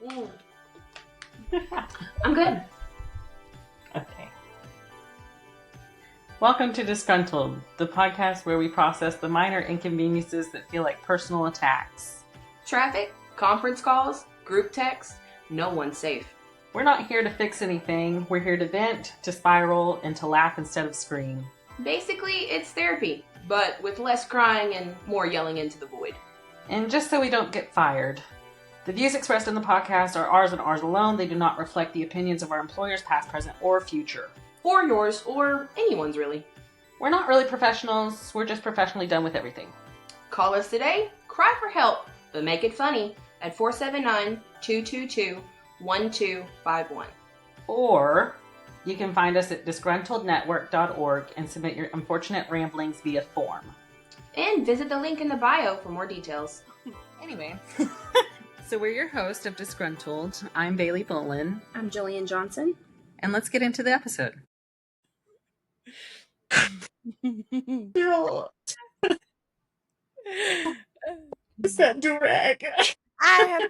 Mm. I'm good. Okay. Welcome to Disgruntled, the podcast where we process the minor inconveniences that feel like personal attacks. Traffic, conference calls, group texts, no one's safe. We're not here to fix anything. We're here to vent, to spiral, and to laugh instead of scream. Basically, it's therapy, but with less crying and more yelling into the void. And just so we don't get fired, the views expressed in the podcast are ours and ours alone. They do not reflect the opinions of our employers, past, present, or future. Or yours, or anyone's really. We're not really professionals. We're just professionally done with everything. Call us today, cry for help, but make it funny at 479-222-1251. Or you can find us at disgruntlednetwork.org and submit your unfortunate ramblings via form. And visit the link in the bio for more details. Anyway, so we're your host of Disgruntled. I'm Bailey Bolin. I'm Gillian Johnson. And let's get into the episode. Bill. Is that drag? I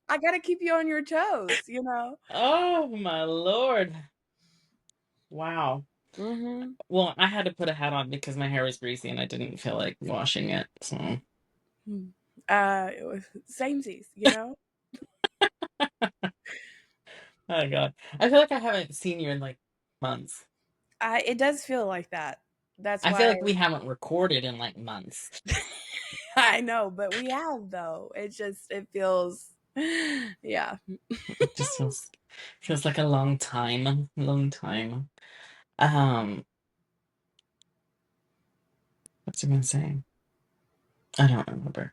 gotta keep you on your toes, you know. Oh my Lord. Wow. Mm-hmm. Well, I had to put a hat on because my hair was greasy and I didn't feel like washing it. So It was samesies, you know. oh God. I feel like I haven't seen you in like months. It does feel like that. That's why I feel like we haven't recorded in like months. I know, but we have though. It feels yeah. It just feels like a long time. What's I been saying? I don't remember.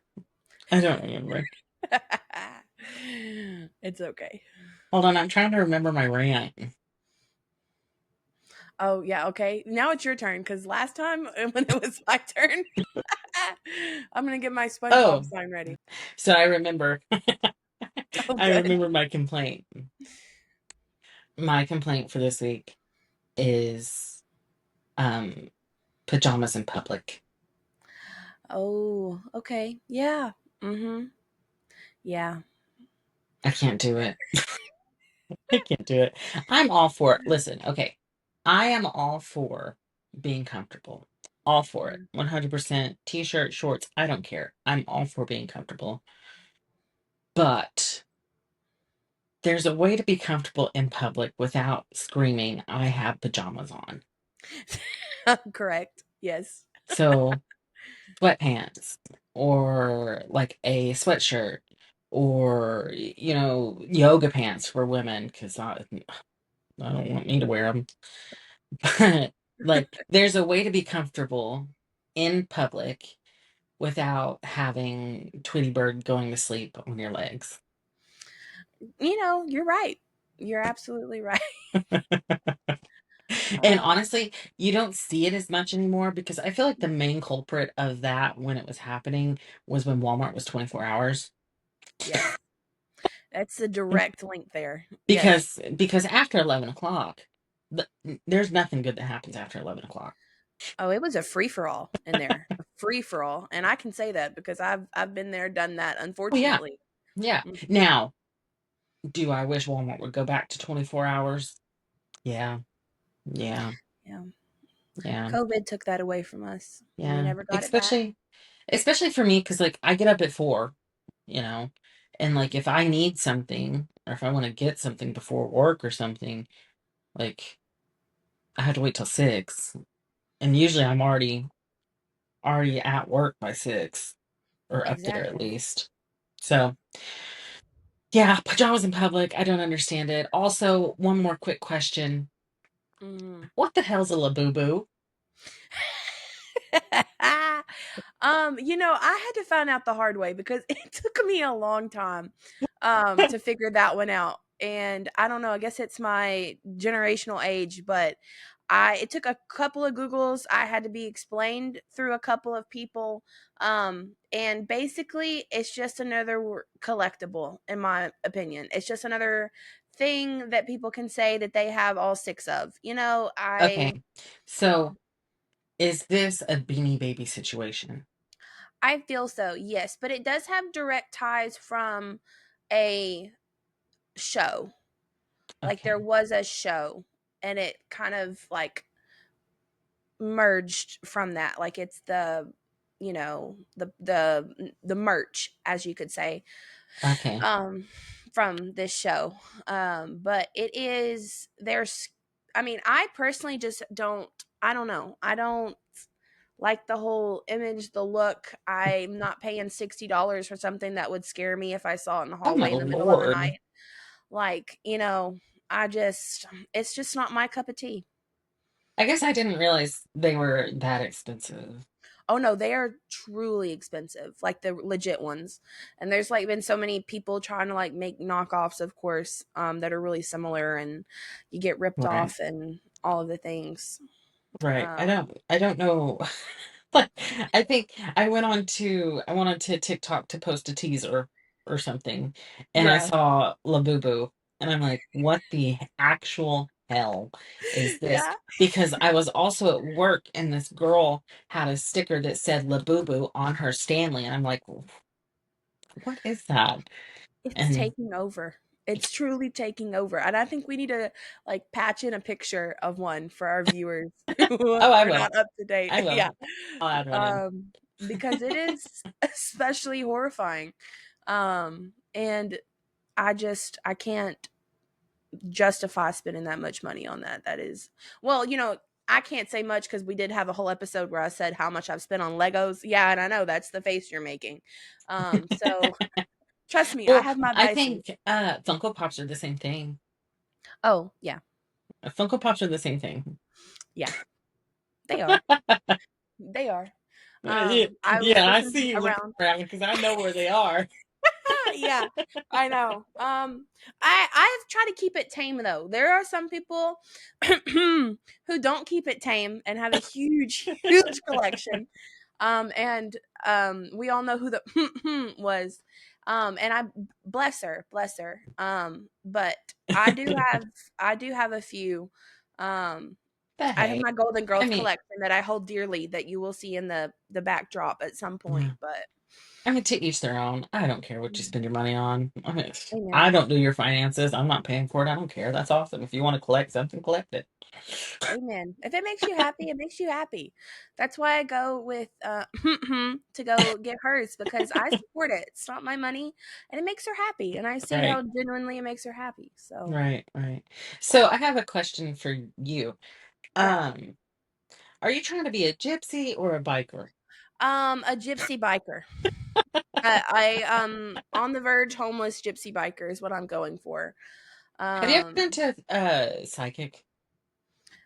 It's okay. Hold on, I'm trying to remember my rant. Oh yeah, okay. Now it's your turn because last time when it was my turn, I'm gonna get my SpongeBob sign ready. So I remember. Oh, I remember my complaint. My complaint for this week is pajamas in public. Oh, okay. Yeah. Mm-hmm. Yeah. I can't do it. I can't do it. I'm all for it. Listen, okay. I am all for being comfortable. All for it. 100%. T-shirt, shorts, I don't care. I'm all for being comfortable. But there's a way to be comfortable in public without screaming, I have pajamas on. Correct. Yes. So sweatpants or like a sweatshirt or, yoga pants for women because I don't want me to wear them. But like, there's a way to be comfortable in public without having Tweety Bird going to sleep on your legs. You're right. You're absolutely right. And honestly, you don't see it as much anymore because I feel like the main culprit of that when it was happening was when Walmart was 24 hours. Yes. That's a direct link there. Because after 11 o'clock, there's nothing good that happens after 11 o'clock. Oh, it was a free-for-all in there. A free-for-all. And I can say that because I've been there, done that, unfortunately. Yeah. Mm-hmm. Now, do I wish Walmart would go back to 24 hours? Yeah. COVID took that away from us. Yeah. We never got it back. Especially for me, because like I get up at 4, and like if I need something or if I want to get something before work or something, like I have to wait till 6. And usually I'm already at work by 6 or up there at least. So yeah, pajamas in public, I don't understand it. Also, one more quick question. What the hell's a labubu? I had to find out the hard way because it took me a long time to figure that one out. And I don't know, I guess it's my generational age, but it took a couple of Googles. I had to be explained through a couple of people. And basically it's just another collectible, in my opinion. It's just another thing that people can say that they have all 6 of. Okay. So is this a Beanie Baby situation? I feel so, yes, but it does have direct ties from a show. Like there Okay. was a show and it kind of like merged from that. Like it's the the merch, as you could say, Okay. um from this show. But it is there's I mean, I personally just don't I don't know. I don't like the whole image, the look. I'm not paying $60 for something that would scare me if I saw it in the Oh my hallway in the middle of the lord. night. Like, I just it's just not my cup of tea. I guess I didn't realize they were that expensive. Oh no, they are truly expensive, like the legit ones. And there's like been so many people trying to like make knockoffs, of course, that are really similar, and you get ripped Right. off and all of the things. Right. Um, I don't know. Like I think I went on to TikTok to post a teaser or something, and I yeah. saw Labubu, and I'm like, what the actual hell is this? Yeah. Because I was also at work and this girl had a sticker that said Labubu on her Stanley, and I'm like, what is that? It's And taking over. It's truly taking over. And I think we need to like patch in a picture of one for our viewers who oh, I are will. not up to date. I will. Yeah. I'll add one in. Um, because it is especially horrifying. And I can't justify spending that much money on that. That is, well, I can't say much because we did have a whole episode where I said how much I've spent on Legos. Yeah, and I know that's the face you're making. So trust me, I Well, have my I vices. think Funko Pops are the same thing. Oh, yeah. Funko Pops are the same thing. Yeah, they are. They are. Yeah, I was yeah, I looking see you looking around. around because I know where they are. Yeah, I know. I've tried to keep it tame though. There are some people who don't keep it tame and have a huge, huge collection. And we all know who the was. And I bless her. But I do have a few. Um, But I have hey, my Golden I Girls mean, collection that I hold dearly that you will see in the backdrop at some point. yeah, But I mean, to each their own. I don't care what you spend your money on. I mean, I amen. don't do your finances. I'm not paying for it. I don't care. That's awesome. If you want to collect something, collect it. Amen. If it makes you happy, it makes you happy. That's why I go with to go get hers because I support it. It's not my money and it makes her happy. And I see Right, how genuinely it makes her happy. So right, right. So I have a question for you. yeah. Um, are you trying to be a gypsy or a biker? A gypsy biker. On the verge homeless gypsy biker is what I'm going for. Have you ever Um been to psychic?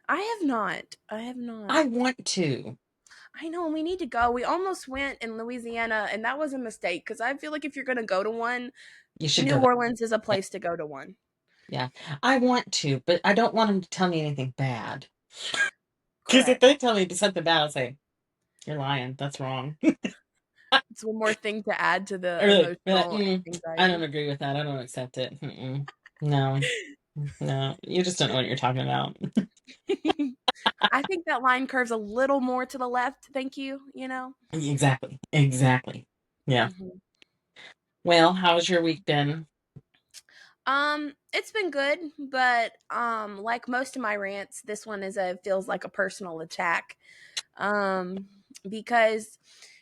I have not. I have not. I want to. I know we need to go. We almost went in Louisiana and that was a mistake because I feel like if you're going to go to one, You should New go there. Orleans is a Yeah, place to go to one. yeah. I want to, but I don't want them to tell me anything bad. Because if Correct. they tell me something bad, I'll say, "You're lying. That's wrong." It's one more thing to add to the Or like, emotional I don't anxiety. agree with that. I don't accept it. Mm-mm. No, no. You just don't know what you're talking about. I think that line curves a little more to the left. Thank you. Exactly. Exactly. Yeah. Mhm. Well, how's your week been? It's been good, but like most of my rants, this one feels like a personal attack. Um, because,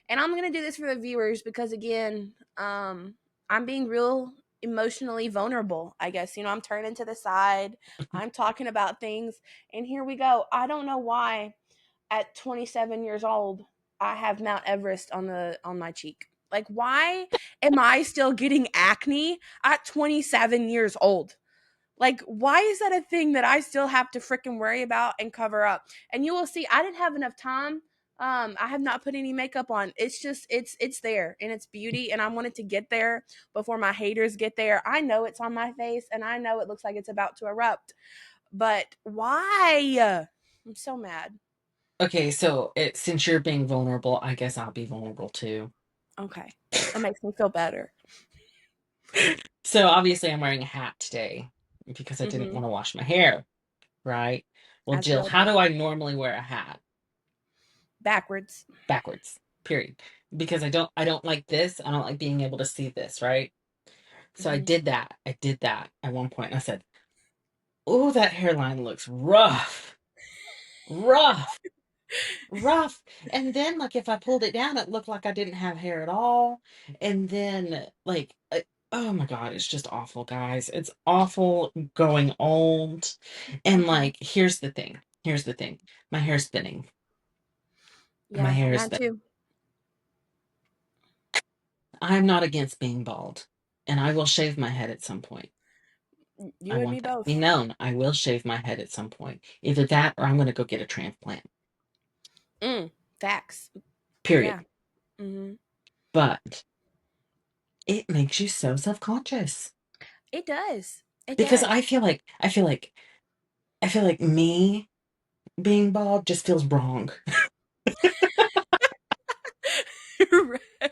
and I'm gonna do this for the viewers because again, I'm being real emotionally vulnerable. I guess I'm turning to the side. I'm talking about things, and here we go. I don't know why at 27 years old I have Mount Everest on my cheek. Like, why am I still getting acne at 27 years old? Like, why is that a thing that I still have to freaking worry about and cover up? And you will see, I didn't have enough time. I have not put any makeup on. It's just, it's there and it's beauty, and I wanted to get there before my haters get there. I know it's on my face, and I know it looks like it's about to erupt. But why? I'm so mad. Okay, so since you're being vulnerable, I guess I'll be vulnerable too. Okay, that makes me feel better. So obviously, I'm wearing a hat today because I didn't Mm-hmm. want to wash my hair, right? Well, As we Jill, all how do. do I normally wear a hat? Backwards. Backwards. period. Because I don't like this. I don't like being able to see this, right? So I Mhm. did that. I did that at one point. And I said, "Oh, that hairline looks rough. Rough. Rough." And then like if I pulled it down, it looked like I didn't have hair at all. And then oh my God, it's just awful, guys. It's awful going old. And Mhm. like here's the thing. Here's the thing. My hair's thinning. My Yeah, hair is mine thin. too. I'm not against being bald. And I will shave my head at some point. I You and me want that to be both. known. I will shave my head at some point. Either that or I'm going to go get a transplant. Facts. Period. Yeah. Mhm. But it makes you so self-conscious It does. It because does. I feel like me being bald just feels wrong.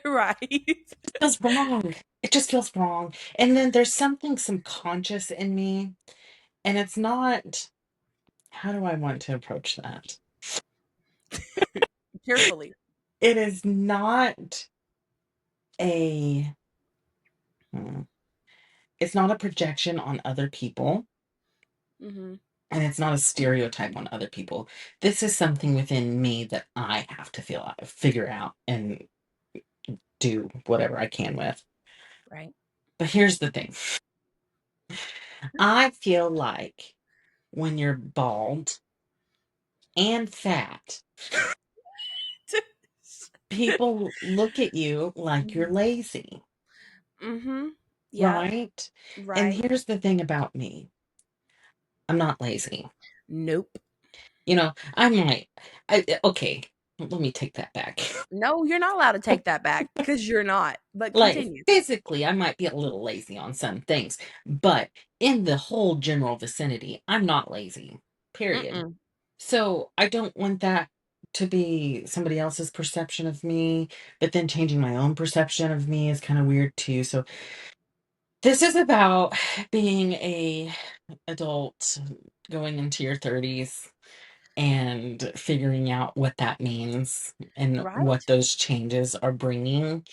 Right. It feels wrong. It just feels wrong. And then there's something subconscious in me, and it's not, how do I want to approach that? Carefully. It is not a hmm, it's not a projection on other people, Mhm. and it's not a stereotype on other people. This is something within me that I have to figure out and do whatever I can with. Right. But here's the thing. I feel like when you're bald and fat, people look at you like you're lazy, Mhm. Yep. right? And Right. here's the thing about me. I'm not lazy. Nope. You know, I'm like, okay, let me take that back. No, you're not allowed to take that back because you're not. But Like continue. physically, I might be a little lazy on some things, but in the whole general vicinity, I'm not lazy, period. Mm-mm. So I don't want that to be somebody else's perception of me, but then changing my own perception of me is kind of weird too. So this is about being a adult going into your 30s and figuring out what that means and what Right. those changes are bringing.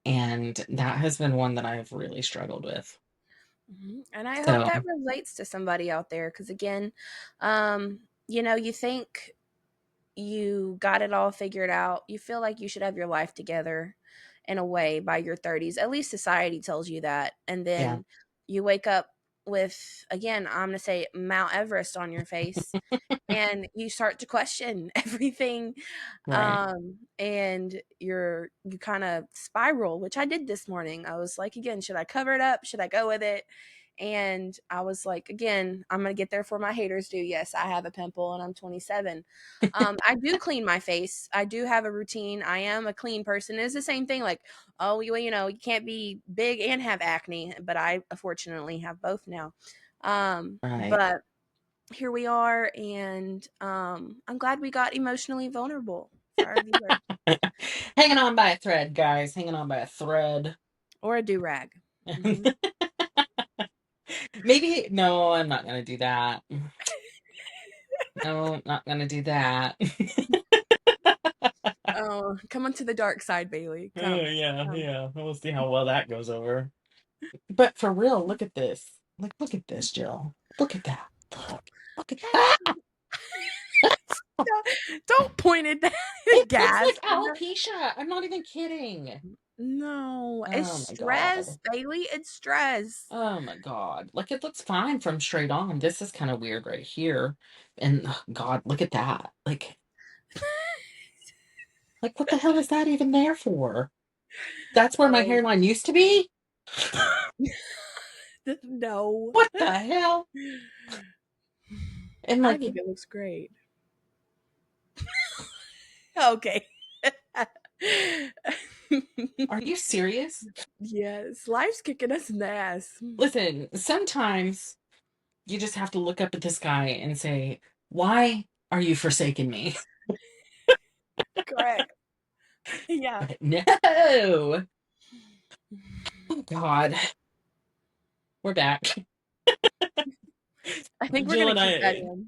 And that has been one that I've really struggled with. And I hope So, that relates to somebody out there because, again, you think you got it all figured out. You feel like you should have your life together in a way by your 30s. At least society tells you that. And yeah, then you wake up with, again, I'm going to say Mount Everest on your face and you start to question everything, right. and you kind of spiral, which I did this morning. I was like, again, should I cover it up, should I go with it? And I was like, again, I'm gonna get there for my haters do. Yes, I have a pimple and I'm 27. I do clean my face. I do have a routine. I am a clean person. It's the same thing, like, oh, you can't be big and have acne, but I fortunately have both now. Right. But here we are, and I'm glad we got emotionally vulnerable for our viewers. Hanging on by a thread, guys. Hanging on by a thread. Or a do-rag. Hmm. Maybe, no, I'm not going to do that. No, not going to do that. Oh, come onto the dark side, Bailey. Oh, Come. yeah, Come. yeah. We'll see how well that goes over. But for real, look at this. Like, look at this, Jill. Look at that. Look at ah! Don't point it It looks gas. like alopecia. I'm not even kidding. No, it's Oh my stress, God. Bailey. It's stress. Oh my God. Like it looks fine from straight on. This is kind of weird right here. And oh God, look at that. Like what the hell is that even there for? That's where my Oh, hairline used to be? no. What the hell? And I like, think it looks great. Okay. are you serious? Yes, life's kicking us in the ass. Listen, sometimes you just have to look up at the sky and say, why are you forsaking me? Correct. Yeah. But no. Oh God. We're back. I think we're Jill gonna and keep that I, in.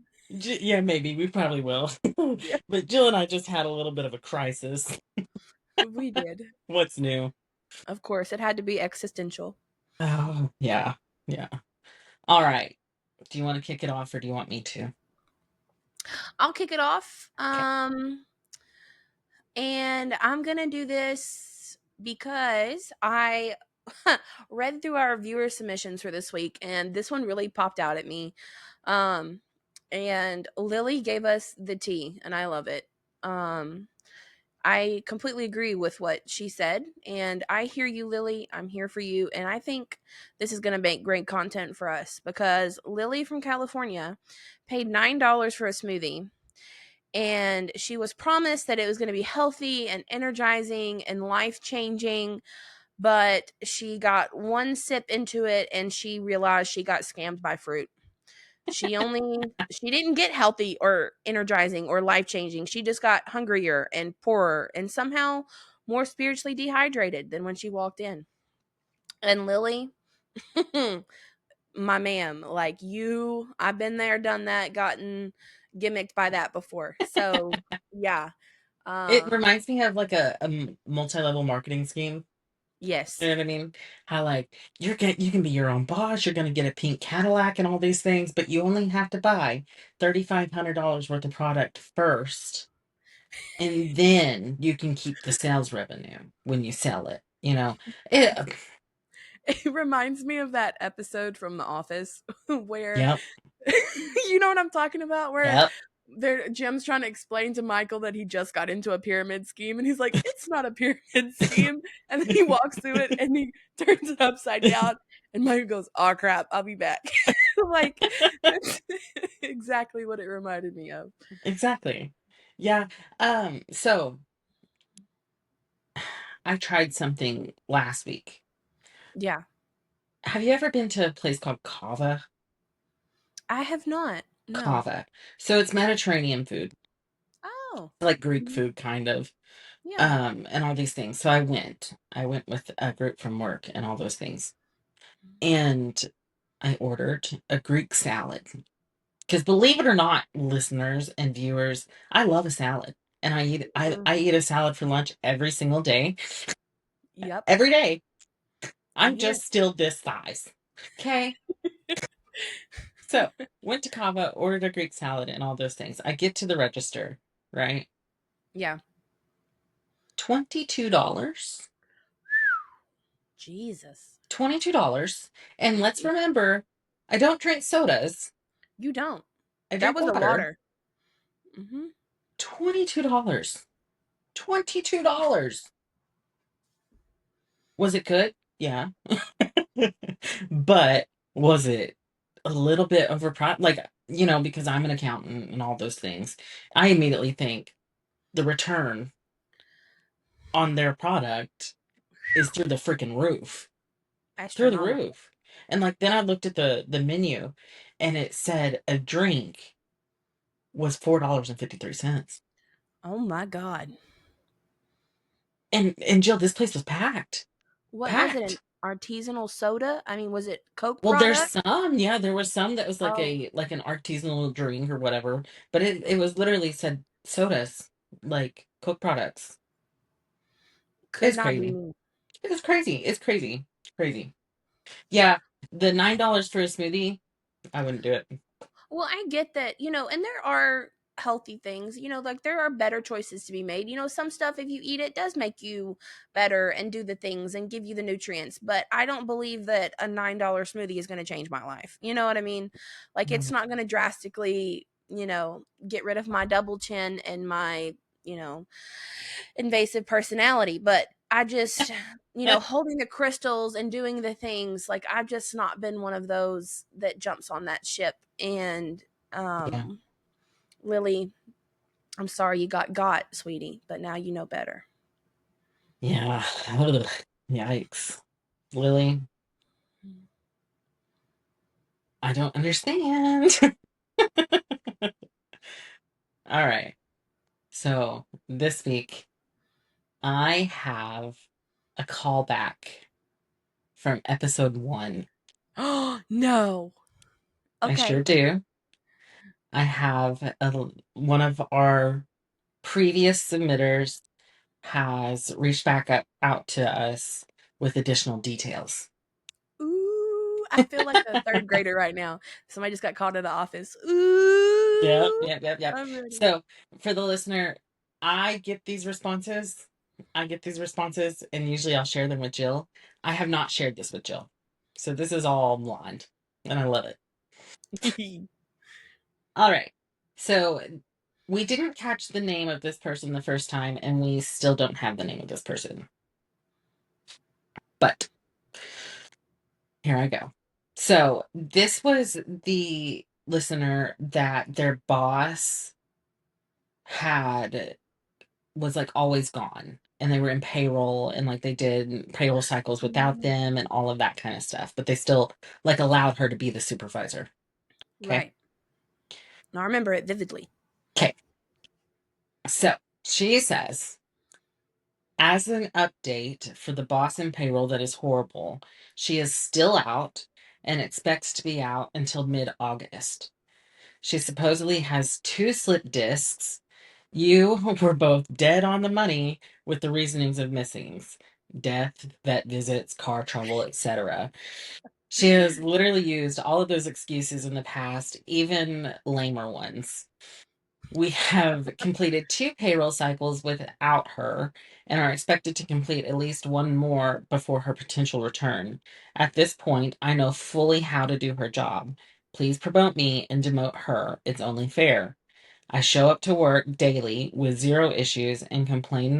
Yeah, maybe we probably will. Yeah. But Jill and I just had a little bit of a crisis. We did. What's new? Of course, it had to be existential. Oh, yeah. Yeah. All right. Do you want to kick it off or do you want me to? I'll kick it off. Okay. And I'm going to do this because I read through our viewer submissions for this week and this one really popped out at me. Um and Lily gave us the tea and I love it. I completely agree with what she said. And I hear you, Lily. I'm here for you. And I think this is going to make great content for us because Lily from California paid $9 for a smoothie. And she was promised that it was going to be healthy and energizing and life changing. But she got one sip into it and she realized she got scammed by fruit. She didn't get healthy or energizing or life-changing. She just got hungrier and poorer and somehow more spiritually dehydrated than when she walked in. And Lily, my ma'am, like you, I've been there, done that, gotten gimmicked by that before. So, yeah. It Um, reminds me of like a multi-level marketing scheme. You yes. know what I mean? How like you can be your own boss, you're gonna get a pink Cadillac and all these things, but you only have to buy $3,500 worth of product first, and then you can keep the sales revenue when you sell it. You know? It, It reminds me of that episode from The Office where yep, you know what I'm talking about? Where yep. Jim's trying to explain to Michael that he just got into a pyramid scheme, and he's like, "It's not a pyramid scheme." And then he walks through it and he turns it upside down, and Michael goes, "Oh crap, I'll be back." Like that's exactly what it reminded me of. Exactly. Yeah. So I tried something last week. Yeah, Have you ever been to a place called Kava? I have not. No. Kava. So it's Mediterranean food, Oh, like Greek mhm. food kind of. Yeah. And all these things. So I went with a group from work and all those things. And I ordered a Greek salad. Because believe it or not, listeners and viewers, I love a salad. And I Mhm. eat a salad for lunch every single day. Yep. Every day. I'm I'm here. just still this size. Okay. So went to Kava, ordered a Greek salad and all those things. I get to the register, right? Yeah. $22. Jesus. $22. And let's remember, I don't drink sodas. You don't. I That drink was a water. water. Mm-hmm. $22. $22. Was it good? Yeah. But was it a little bit overpriced? Like, because I'm an accountant and all those things, I immediately think the return on their product is through the freaking roof. Through the Astronomical. roof. And like then I looked at the menu and it said a drink was $4.53. Oh my God. And Jill, this place was packed. What was it? An Packed. artisanal soda? I mean, was it Coke Well, there's product? some, yeah, there was some that was like Oh, an artisanal drink or whatever, but it was literally said sodas, like Coke products. could It's not be crazy. me. It's crazy. It's crazy. Crazy. Yeah, the $9 for a smoothie, I wouldn't do it. Well, I get that, and there are healthy things, like there are better choices to be made. Some stuff, if you eat it, does make you better and do the things and give you the nutrients. But I don't believe that a $9 smoothie is going to change my life. You know what I mean? Like, it's No. not going to drastically, get rid of my double chin and my, invasive personality. But I just, holding the crystals and doing the things, like I've just not been one of those that jumps on that ship. And Yeah. Lily, I'm sorry you got, sweetie, but now you know better. Yeah. Ugh. Yikes. Lily, I don't understand. All right. So this week I have a callback from episode 1. Oh no. I sure Okay. do. I have one of our previous submitters has reached back out to us with additional details. Ooh, I feel like a third grader right now. Somebody just got called to the office. Yep, Ooh, yep, yep, yep. I'm ready. So for the listener, I get these responses. And usually I'll share them with Jill. I have not shared this with Jill. So this is all blind, and I love it. All right. So we didn't catch the name of this person the first time, and we still don't have the name of this person. But here I go. So this was the listener that their boss was like always gone, and they were in payroll, and like they did payroll cycles without them and all of that kind of stuff, but they still like allowed her to be the supervisor. Okay. Right. I remember it vividly. Okay. So she says, as an update for the boss in payroll that is horrible, she is still out and expects to be out until mid-August. She supposedly has 2 slip discs. You were both dead on the money with the reasonings of missings: death, vet visits, car trouble, etc. She has literally used all of those excuses in the past, even lamer ones. We have completed 2 payroll cycles without her and are expected to complete at least one more before her potential return. At this point, I know fully how to do her job. Please promote me and demote her. It's only fair. I show up to work daily with 0 issues and complete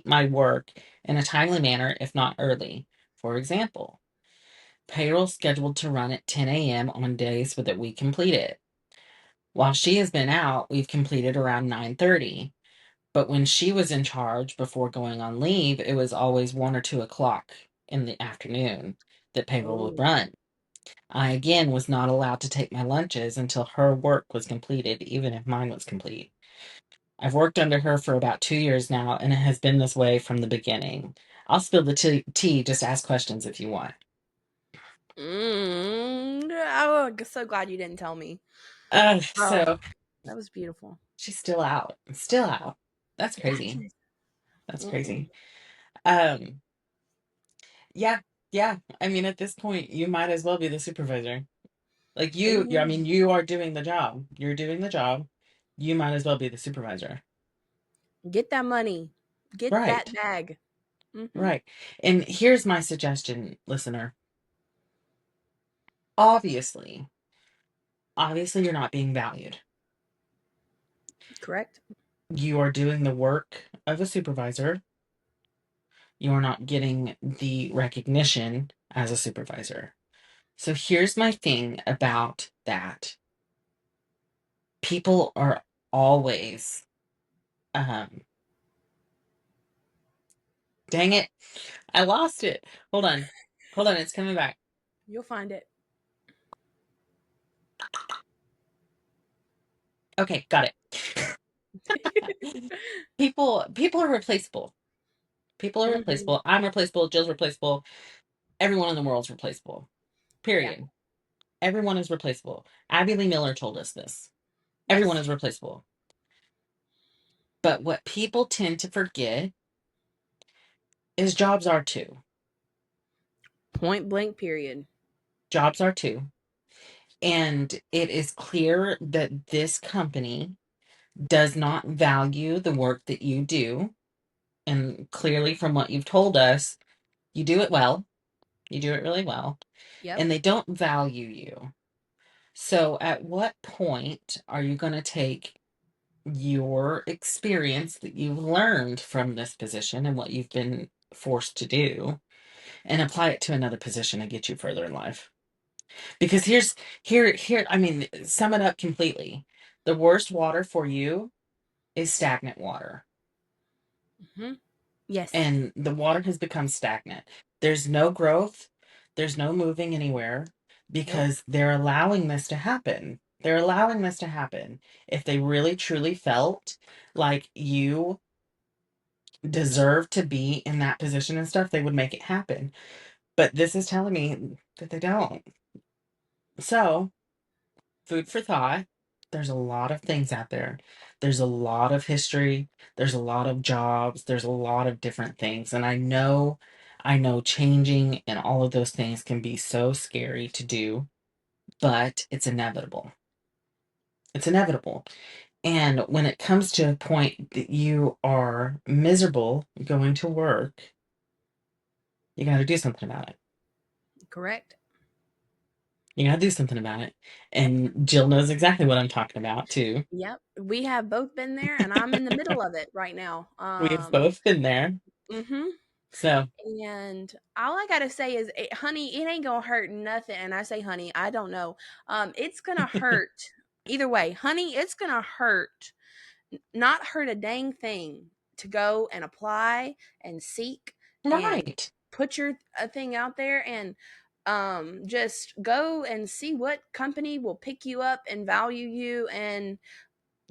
my work in a timely manner, if not early. For example, payroll scheduled to run at 10 a.m. on days that we complete it. While she has been out, we've completed around 9:30. But when she was in charge before going on leave, it was always 1 or 2 o'clock in the afternoon that payroll would Oh. run. I again was not allowed to take my lunches until her work was completed, even if mine was complete. I've worked under her for about 2 years now, and it has been this way from the beginning. I'll spill the tea, just ask questions if you want. I'm so glad you didn't tell me. Oh, So that was beautiful. she's still out. Still out. That's crazy. Goodness. That's Mm-mm. crazy. Um, yeah, yeah. I mean, at this point, you might as well be the supervisor. Like I mean, Amen. you are doing the job. You're doing the job. You might as well be the supervisor. Get that money. Get that Right, bag. Mm-hmm. right. And here's my suggestion, listener. Obviously, obviously, you're not being valued. Correct. You are doing the work of a supervisor. You are not getting the recognition as a supervisor. So here's my thing about that. People are always, um, dang it, I lost it. Hold on. Hold on, it's coming back. You'll find it. Okay, got it. People are replaceable. People are Mm-hmm. replaceable. I'm replaceable. Jill's replaceable. Everyone in the world's replaceable. Yeah. Period. Everyone is replaceable. Abby Lee Miller told us this. Everyone Yes. is replaceable. But what people tend to forget is jobs are too. Point blank. Period. Jobs are too. And it is clear that this company does not value the work that you do. And clearly, from what you've told us, you do it well. You do it really well. Yep. And they don't value you. So, at what point are you going to take your experience that you've learned from this position and what you've been forced to do and apply it to another position and get you further in life? Because here, I mean, sum it up completely. The worst water for you is stagnant water. Mm-hmm. Yes. And the water has become stagnant. There's no growth, there's no moving anywhere Nope. because they're allowing this to happen. They're allowing this to happen. If they really truly felt like you deserve to be in that position and stuff, they would make it happen. But this is telling me that they don't. So, food for thought. There's a lot of things out there There's a lot of history, there's a lot of jobs, there's a lot of different things. And I know changing and all of those things can be so scary to do, but it's inevitable. It's inevitable. And when it comes to a point that you are miserable going to work, you got to do something about it. Correct. You got to do something about it. And Jill knows exactly what I'm talking about, too. Yep. We have both been there, and I'm in the middle of it right now. We've both been there. Mhm. So, And all I gotta say is, honey, it ain't gonna hurt nothing. And I say, honey, I don't know. It's gonna hurt either way, honey. It's gonna hurt, not hurt a dang thing, to go and apply and seek and right. put your thing out there and just go and see what company will pick you up and value you and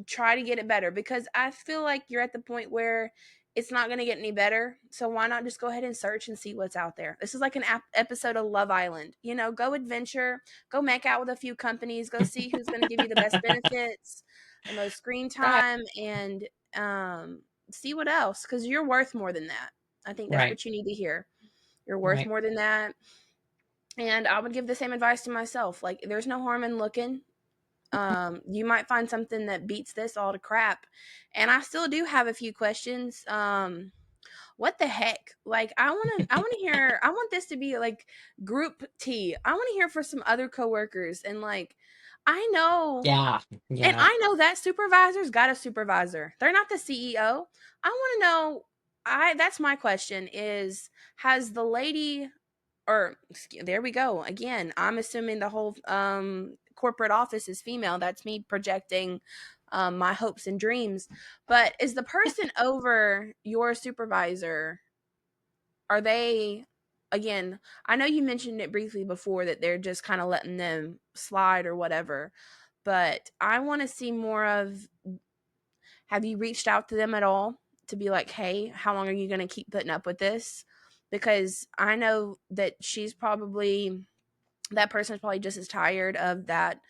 try to get it better, because I feel like you're at the point where it's not going to get any better. So why not just go ahead and search and see what's out there? This is like an episode of Love Island. Go adventure, go make out with a few companies, go see who's going to give you the best benefits, the most screen Right. time, and see what else, because you're worth more than that. I think that's Right. what you need to hear. You're worth Right. more than that. And I would give the same advice to myself. Like, there's no harm in looking. You might find something that beats this all to crap. And I still do have a few questions. What the heck? Like, I want to hear, I want this to be like group tea. I want to hear for some other coworkers. And like, I know, Yeah. and Yeah. I know that supervisor's got a supervisor. They're not the CEO. I want to know, that's my question is, has the lady, or there we go again, I'm assuming the whole corporate office is female. That's me projecting my hopes and dreams. But is the person over your supervisor, are they, again, I know you mentioned it briefly before that they're just kind of letting them slide or whatever, but I want to see more of, have you reached out to them at all to be like, hey, how long are you going to keep putting up with this? Because I know that that person's probably just as tired of that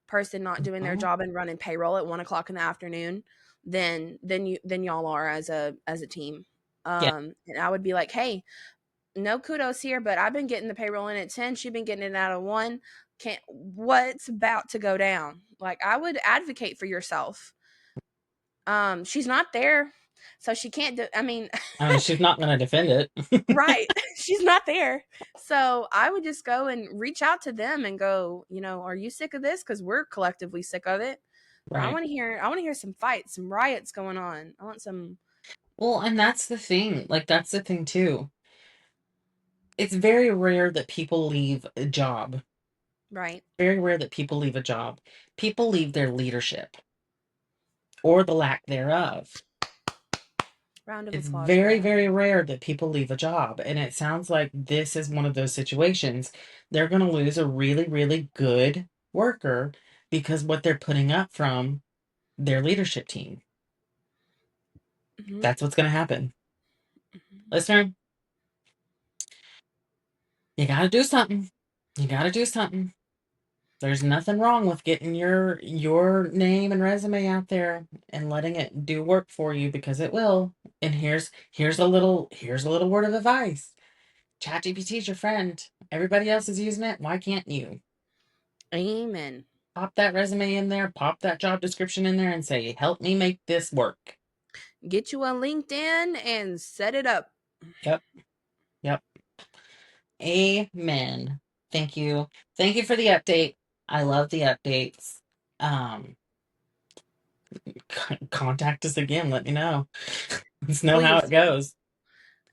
person not doing their Mhm. job and running payroll at 1 o'clock in the afternoon than y'all are as a team. Yeah. And I would be like, hey, no kudos here, but I've been getting the payroll in at 10. She's been getting it out of 1. Can't, what's about to go down? Like, I would advocate for yourself. She's not there, so she can't do, I mean, I mean, she's not going to defend it. right. She's not there. So I would just go and reach out to them and go, are you sick of this? Because we're collectively sick of it. Right. I want to hear some fights, some riots going on. I want some. Well, and that's the thing. Like, that's the thing, too. It's very rare that people leave a job. Right. Very rare that people leave a job. People leave their leadership or the lack thereof. Round of It's applause for very, that. very rare that people leave a job. And it sounds like this is one of those situations. They're going to lose a really, really good worker because what they're putting up from their leadership team. Hmm. That's what's going to happen. Listener, you got to do something. You got to do something. There's nothing wrong with getting your name and resume out there and letting it do work for you, because it will. And here's a little word of advice. ChatGPT is your friend. Everybody else is using it. Why can't you? Amen. Pop that resume in there, pop that job description in there and say, "Help me make this work." Get you a LinkedIn and set it up. Yep. Yep. Amen. Thank you. Thank you for the update. I love the updates. Um Contact us again. Let me know. Let's know how Please it goes.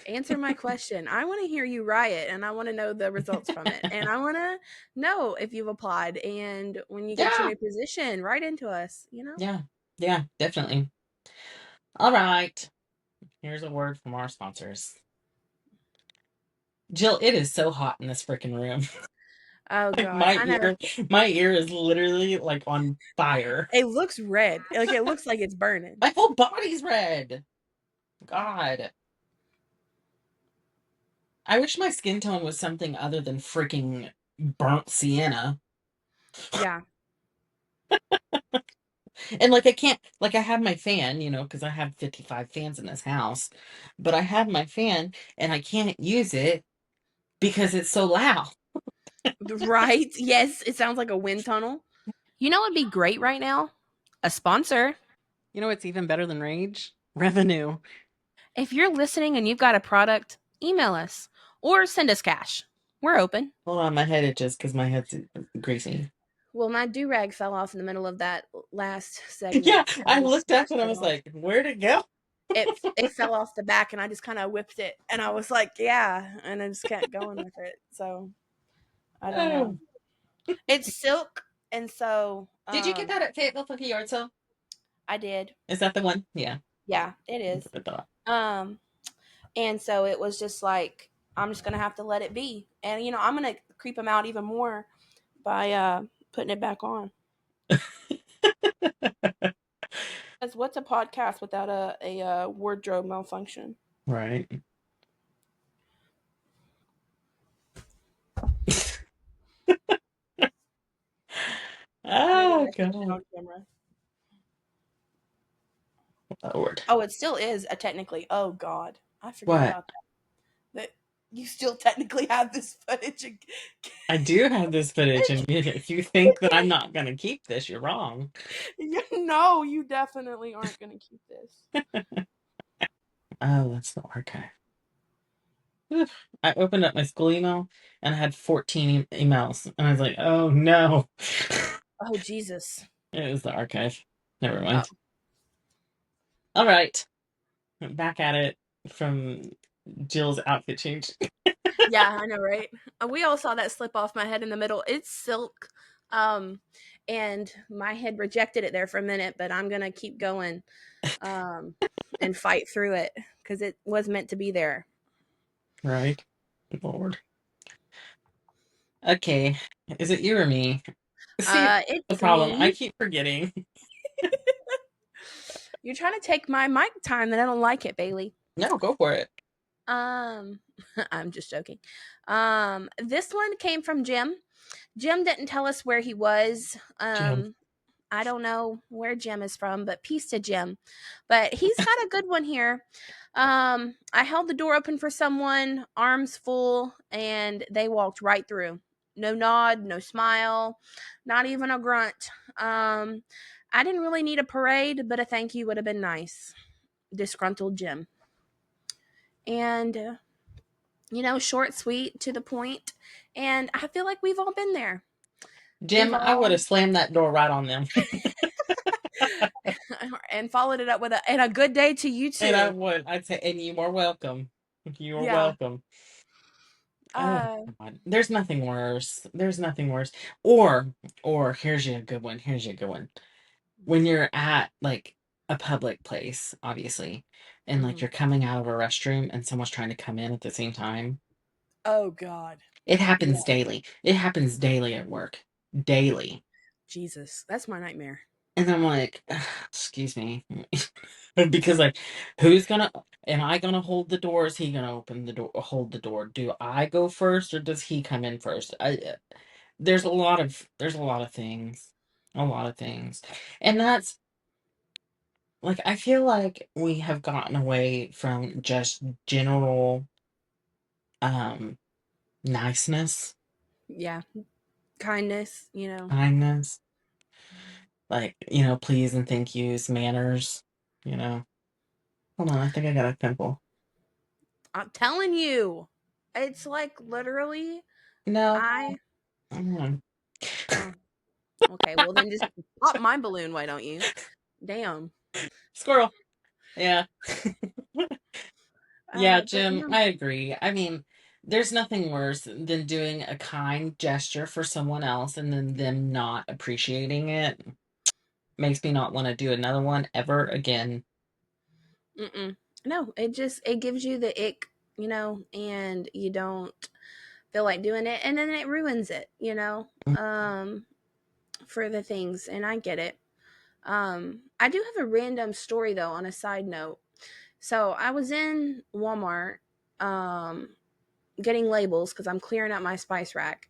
answer my question. I want to hear you riot, and I want to know the results from it. And I want to know if you've applied, and when you get your Yeah. new position, write into us. Yeah. Yeah, definitely. All right. Here's a word from our sponsors. Jill, it is so hot in this freaking room. Oh Like God, I know. my ear is literally like on fire. It looks red. Like, it looks like it's burning. My whole body's red. God. I wish my skin tone was something other than freaking burnt sienna. Yeah. And like I can't, like I have my fan, because I have 55 fans in this house, but I have my fan and I can't use it because it's so loud. Right? Yes, it sounds like a wind tunnel. You know what'd be great right now? A sponsor. You know what's even better than rage? Revenue. If you're listening and you've got a product, email us or send us cash. We're open. Hold on, my head itches because my head's greasy. Well, my do rag fell off in the middle of that last Yeah, segment, and I I just looked up and snatched I it was off. like, where'd it go? It fell off the back, and I just kind of whipped it, and I was like, yeah, and I just kept going with it. So I don't know. Oh. It's silk, and so Did you get that at Fayetteville Funky Yard Sale? I did. Is that the one? Yeah. Yeah, it That's is. what I thought. Um, and so it was just like I'm just gonna have to let it be, and I'm gonna creep them out even more by putting it back on. Because what's a podcast without a wardrobe malfunction? Right. Maybe Oh, I should get God. on camera. Lord. Oh, it still is technically. Oh God, I forgot What? about that. That you still technically have this footage. I do have this footage, and if you think that I'm not going to keep this, you're wrong. No, you definitely aren't going to keep this. Oh, that's the archive. Oof. I opened up my school email and I had 14 emails, and I was like, oh no. Oh Jesus. It was the archive. Never Oh mind. All right. Back at it from Jill's outfit change. yeah, I know, right? We all saw that slip off my head in the middle. It's silk, and my head rejected it there for a minute, but I'm gonna keep going, and fight through it because it was meant to be there. Right. Lord. Okay. Is it you or me? See, the It's problem. I me. keep forgetting. You're trying to take my mic time, and I don't like it, Bailey. No, go for it. Um, I'm just joking. This one came from Jim. Jim didn't tell us where he was. Jim. I don't know where Jim is from, but peace to Jim. But he's got a good one here. I held the door open for someone, arms full, and they walked right through. No nod, no smile, not even a grunt. I didn't really need a parade, but a thank you would have been nice. Disgruntled Jim. And short, sweet, to the point. And I feel like we've all been there. We've Jim, I would all have slammed that door right on them. and followed it up with and a good day to you And I too. would. I'd say, and you are welcome. You are Yeah. welcome. Oh, Uh God. There's nothing worse. There's nothing worse. Or here's you a good one. Here's you a good one. When you're at like a public place, obviously, and like mhm. you're coming out of a restroom and someone's trying to come in at the same time. Oh God. It happens Yeah. daily. It happens daily at work. Daily. Jesus. That's my nightmare. And I'm like, excuse me. Because like, who's gonna, am I gonna hold the door? Is he gonna open the door, hold the door? Do I go first or does he come in first? There's a lot of things. A lot of things. And that's like, I feel like we have gotten away from just general um niceness, Yeah. Kindness. kindness, like, please and thank yous, manners, you know. Hold on, I think I got a pimple. I'm telling you. It's like literally No. I Mm. oh, okay, well then just pop my balloon, why don't you? Damn. Squirrel. Yeah. Yeah, But Jim, I agree. I mean, there's nothing worse than doing a kind gesture for someone else and then them not appreciating it. Makes me not want to do another one ever again. mm-mm. No, it gives you the ick, and you don't feel like doing it, and then it ruins it, for the things, and I get it. I do have a random story though on a side note. So I was in Walmart, getting labels because I'm clearing out my spice rack,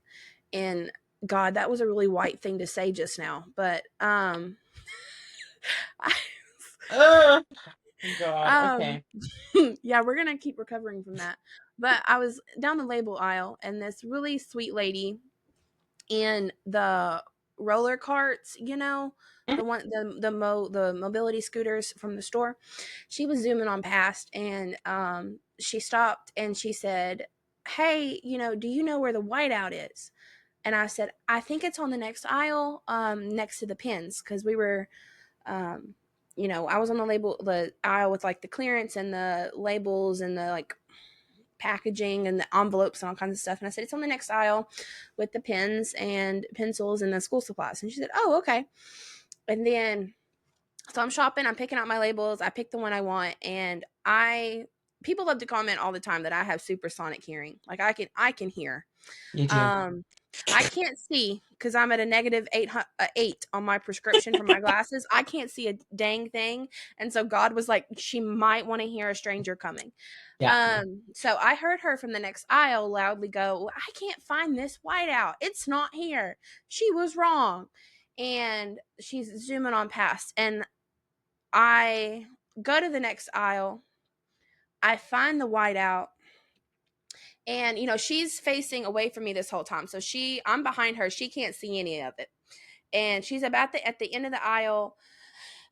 and God, that was a really white thing to say just now, but Oh God. um, Okay. yeah, we're gonna keep recovering from that. But I was down the label aisle, and this really sweet lady in the roller carts, Mhm. the mobility scooters from the store, she was zooming on past, and she stopped and she said, "Hey, do you know where the whiteout is?" And I said, "I think it's on the next aisle, next to the pins," because we were, um, I was on the aisle with like the clearance and the labels and the like packaging and the envelopes and all kinds of stuff. And I said, "It's on the next aisle with the pens and pencils and the school supplies." And she said, "Oh, okay." And then, so I'm shopping, I'm picking out my labels. I pick the one I want. And people love to comment all the time that I have supersonic hearing. Like I can hear. You do. Um, I can't see because I'm at a negative 8 on my prescription for my glasses. I can't see a dang thing. And so God was like, she might want to hear a stranger coming. Yeah. So I heard her from the next aisle loudly go, "Well, I can't find this whiteout. It's not here. She was wrong." And she's zooming on past. And I go to the next aisle. I find the whiteout. And she's facing away from me this whole time. So I'm behind her. She can't see any of it. And she's about at the end of the aisle,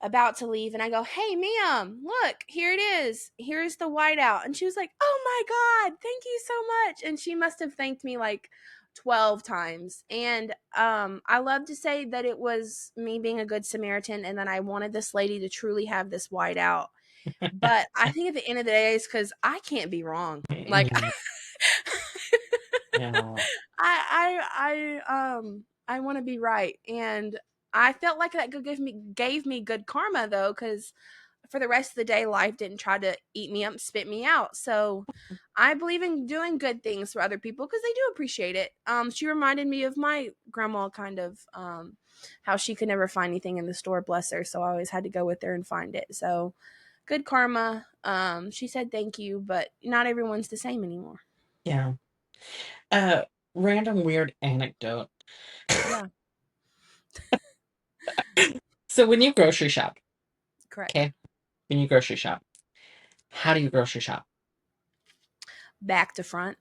about to leave, and I go, "Hey, ma'am, look, here it is. Here's the whiteout." And she was like, "Oh my God, thank you so much." And she must have thanked me like 12 times. And I love to say that it was me being a good Samaritan and that I wanted this lady to truly have this whiteout. But I think at the end of the day, it's because I can't be wrong. Like, Mm, yeah. I want to be right. And I felt like that gave me good karma though, because for the rest of the day, life didn't try to eat me up, spit me out. So I believe in doing good things for other people because they do appreciate it. She reminded me of my grandma, kind of, how she could never find anything in the store, bless her. So I always had to go with her and find it. So good karma. She said thank you, but not everyone's the same anymore. Yeah. Uh, Random weird anecdote. Yeah, So when you grocery shop, correct. okay, when you grocery shop, how do you grocery shop? Back to front.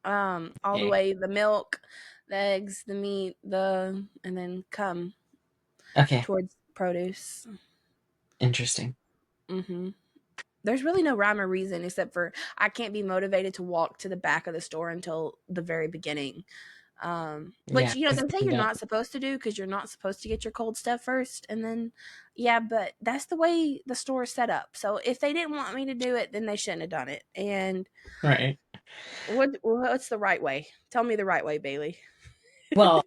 All the Okay. way, the milk, the eggs, the meat, and then come Okay. towards produce. Interesting. hmm There's really no rhyme or reason except for I can't be motivated to walk to the back of the store until the very beginning. Yeah, Which they because say you're not supposed to do because you're not supposed to get your cold stuff first, and then yeah, but that's the way the store is set up. So if they didn't want me to do it, then they shouldn't have done it. And right. what's the right way? Tell me the right way, Bailey. Well,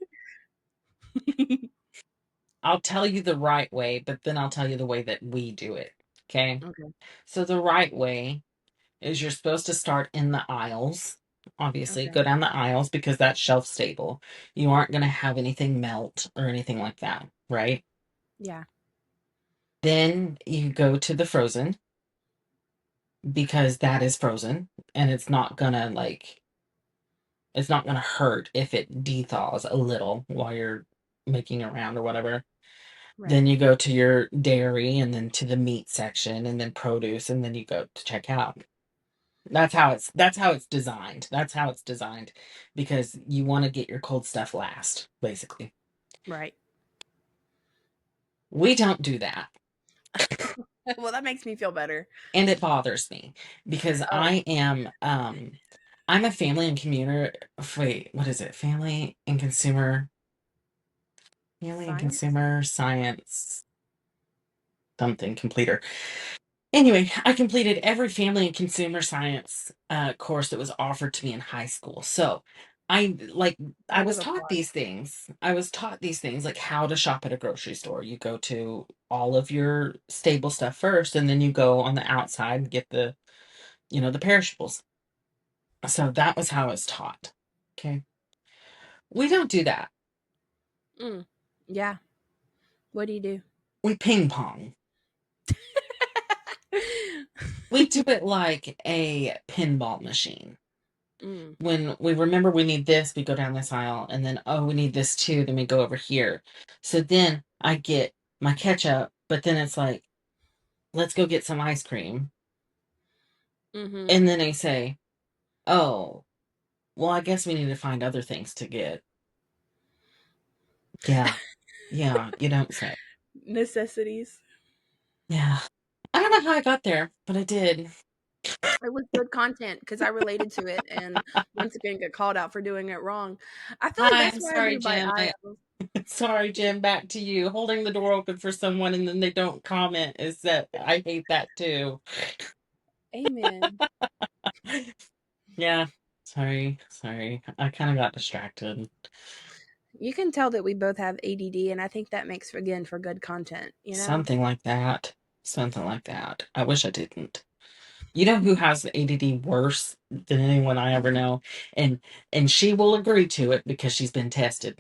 I'll tell you the right way, but then I'll tell you the way that we do it. Okay. Okay. So the right way is you're supposed to start in the aisles. Obviously, Okay. go down the aisles because that's shelf stable. You aren't going to have anything melt or anything like that, right? Yeah. Then you go to the frozen because that is frozen and it's not gonna hurt if it dethaws a little while you're making around or whatever. Right. Then you go to your dairy and then to the meat section and then produce and then you go to check out. That's how it's designed. That's how it's designed because you want to get your cold stuff last, basically. Right. We don't do that. Well, that makes me feel better. And it bothers me because Oh, I'm a family and commuter wait, what is it? Family and science? consumer science something completer. Anyway, I completed every family and consumer science course that was offered to me in high school. So I like I Round was of taught applause. these things. I was taught these things like how to shop at a grocery store. You go to all of your stable stuff first, and then you go on the outside and get the perishables. So that was how I was taught. Okay. We don't do that. Mm. Yeah. What do you do? We ping pong. We do it like a pinball machine. Mm. When we remember we need this, we go down this aisle, and then, oh, we need this too, then we go over here. So then I get my ketchup but then it's like, let's go get some ice cream. Mm-hmm. And then they say, oh, well, I guess we need to find other things to get. Yeah. Yeah. You don't say. Necessities. Yeah. I don't know how I got there, but I did. It was good content because I related to it, and once again get called out for doing it wrong. I feel like Hi, that's I'm why I sorry, do by Jim. aisles. Sorry, Jim. Back to you. Holding the door open for someone and then they don't comment is that I hate that too. Amen. Yeah. Sorry. Sorry. I kind of got distracted. You can tell that we both have ADD, and I think that makes again for good content. You know. Something like that. Something like that. I wish I didn't. You know who has the ADD worse than anyone I ever know, and she will agree to it because she's been tested.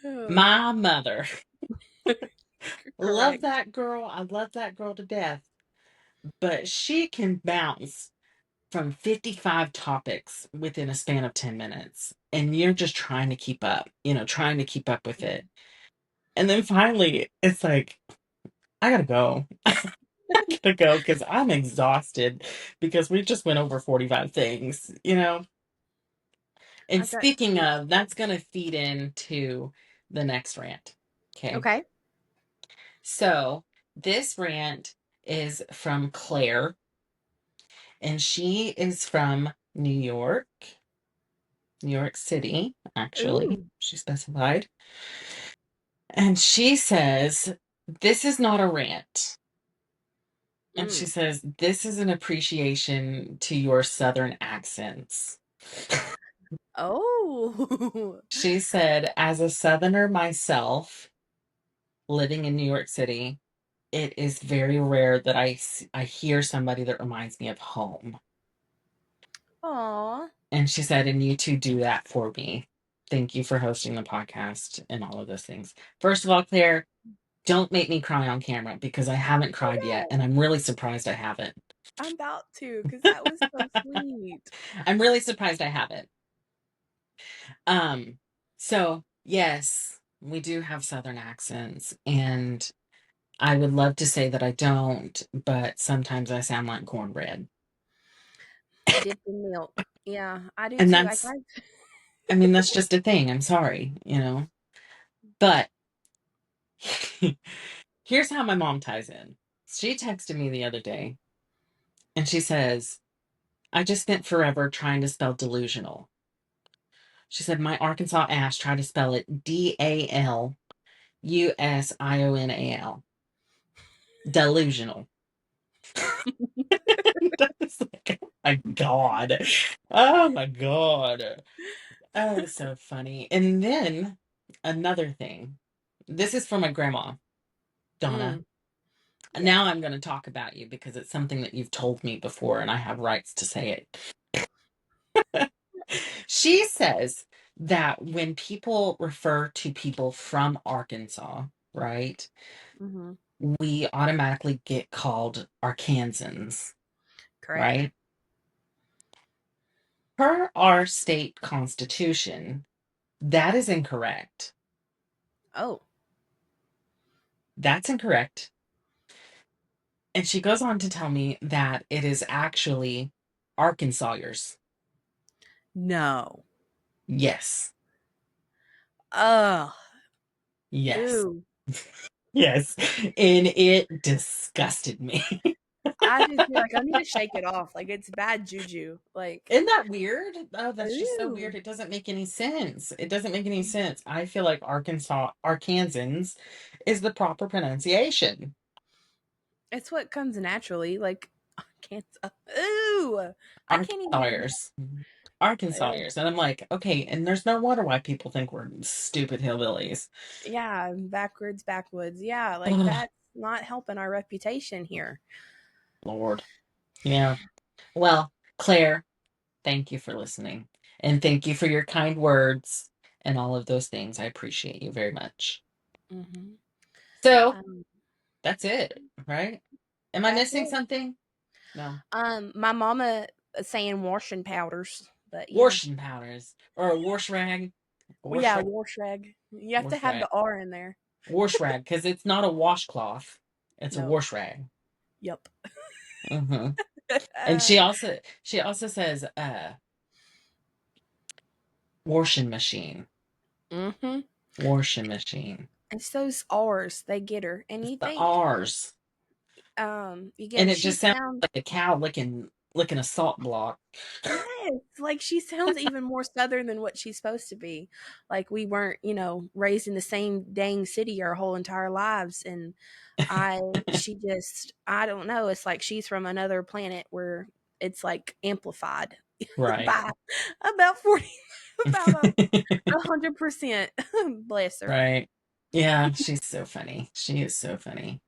Oh, My mother. Love correct. that girl. I love that girl to death. But she can bounce from 55 topics within a span of 10 minutes. And you're just trying to keep up, trying to keep up with it. And then finally, it's like, I gotta go. I gotta go because I'm exhausted because we just went over 45 things. And I got speaking of, that's going to feed into the next rant. Okay. okay. So this rant is from Claire, and she is from New York City, actually. Ooh. She specified. And she says, this is not a rant. And she Mm. says, this is an appreciation to your Southern accents. Oh. She said, as a Southerner myself, living in New York City, it is very rare that I hear somebody that reminds me of home. Aw. And she said, and you two do that for me. Thank you for hosting the podcast and all of those things. First of all, Claire, don't make me cry on camera because I haven't cried yet. Okay. And I'm really surprised I haven't. I'm about to, because that was so sweet. I'm really surprised I haven't. Um, so yes, we do have Southern accents, and I would love to say that I don't, but sometimes I sound like cornbread. Dipped in milk. Yeah, I do And too. that's, I mean, that's just a thing. I'm sorry. But here's how my mom ties in. She texted me the other day and she says, I just spent forever trying to spell delusional. She said, my Arkansas ass tried to spell it Dalusional. Delusional. That's like, oh my God. Oh my God. Oh, it's so funny. And then another thing. This is from my grandma, Donna. Mm, yes. Now I'm going to talk about you because it's something that you've told me before and I have rights to say it. She says that when people refer to people from Arkansas, right, Mm-hmm. we automatically get called Arkansans, Correct. right? Per our state constitution, that is incorrect. Oh, That's incorrect. And she goes on to tell me that it is actually Arkansasiers. no. Yes. Ugh. Yes. Ew. Yes. And it disgusted me. I just feel like I need to shake it off. Like it's bad juju. Like, Isn't that weird? Oh, that's just so weird. ew. It doesn't make any sense. It doesn't make any sense. I feel like Arkansans is the proper pronunciation. It's what comes naturally. Like, I can't. Ooh. I can't even. Arkansasiers. Ugh. Arkansasiers. And I'm like, okay, and there's no wonder why people think we're stupid hillbillies. Yeah, backwoods. Yeah, like Ugh, that's not helping our reputation here. Lord. Yeah. Well, Claire, thank you for listening. And thank you for your kind words and all of those things. I appreciate you very much. Mm-hmm. So Um, that's it, right? Am I that's missing it. something? No. My mama is saying washing powders, but yeah. Washing powders or a wash rag. Well, yeah, Wash Warshrag. You have to wash have rag. the R in there. Wash rag, because it's not a washcloth. It's a No. wash rag. Yep. Hmm. And she also says washing machine. Mm-hmm. Washing machine. It's those R's. They get her. And It's you the think, R's. again, And it she just sounds sounds, like a cow licking a salt block. yes, like she sounds even more Southern than what she's supposed to be. Like we weren't, raised in the same dang city our whole entire lives. And I don't know. It's like she's from another planet where it's like amplified Right. by about 40, about 100%. Bless her. Right. Yeah, she's so funny. She is so funny.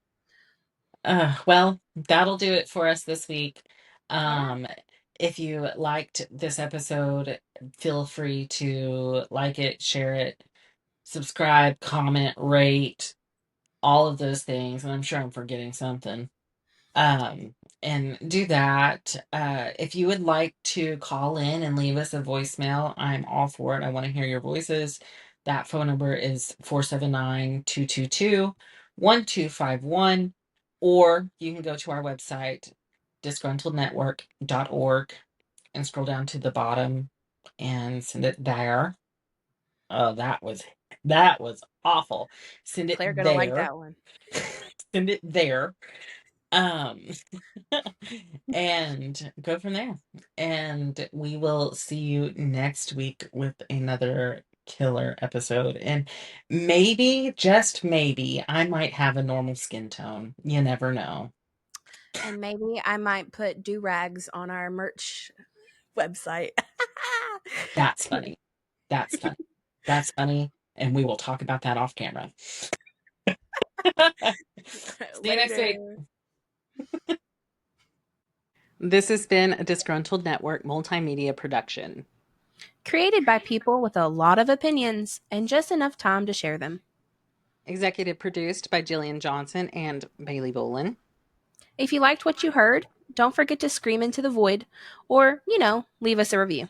Well, that'll do it for us this week. All right. Um, if you liked this episode, feel free to like it, share it, subscribe, comment, rate, all of those things. And I'm sure I'm forgetting something. Um, and do that. If you would like to call in and leave us a voicemail, I'm all for it. I want to hear your voices. That phone number is 479-222-1251. Or you can go to our website, disgruntlednetwork.org, and scroll down to the bottom and send it there. Oh, that was awful. Send it Claire gonna like there. that one. Send it there. Um, and go from there. And we will see you next week with another killer episode. And maybe, just maybe, I might have a normal skin tone. You never know. And maybe I might put do-rags on our merch website. That's funny. That's funny. That's funny. And we will talk about that off camera. See you next week. Later. This has been a Disgruntled Network multimedia production. Created by people with a lot of opinions and just enough time to share them. Executive produced by Gillian Johnson and Bailey Bolin. If you liked what you heard, don't forget to scream into the void or, leave us a review.